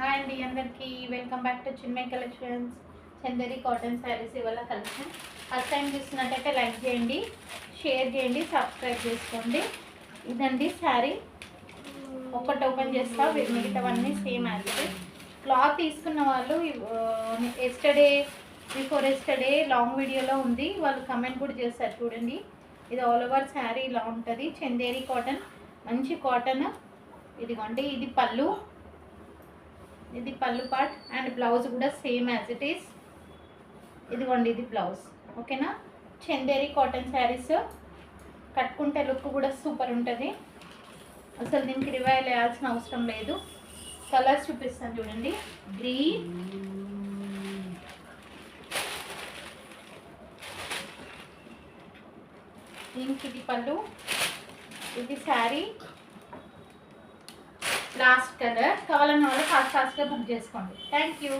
Hi అండి అందరికీ welcome back to Chinmay collections. Chanderi cotton saris ఇవాళ కలెక్షన్. ఫస్ట్ టైం చూస్తున్నట్టయితే లైక్ చేయండి, షేర్ చేయండి, సబ్స్క్రైబ్ చేసుకోండి. ఇదండి శారీ. ఒకటి ఓపెన్ చేస్తా, మిగతావన్నీ same as it is. Cloth తీసుకున్న వాళ్ళు ఎస్టర్డే బిఫోర్ ఎస్టర్డే లాంగ్ వీడియోలో ఉంది, వాళ్ళు కమెంట్ కూడా చేస్తారు చూడండి. ఇది ఆల్ ఓవర్ శారీ ఇలా ఉంటుంది. చందేరి కాటన్, మంచి కాటన్. ఇదిగోండి, ఇది పళ్ళు, ఇది పళ్ళు పార్ట్ అండ్ బ్లౌజ్ కూడా సేమ్ యాజ్ ఇట్ ఈస్. ఇదిగోండి, ఇది బ్లౌజ్. ఓకేనా. చందేరి కాటన్ శారీస్ కట్టుకుంటే లుక్ కూడా సూపర్ ఉంటుంది. అసలు దీనికి రివైల్ వేయాల్సిన అవసరం లేదు. కలర్స్ చూపిస్తాను చూడండి. గ్రీన్, దీనికి ఇది పళ్ళు, ఇది శారీ. Last colour. కావాలన్న వాళ్ళు ఫాస్ట్గా బుక్ చేసుకోండి. Thank you.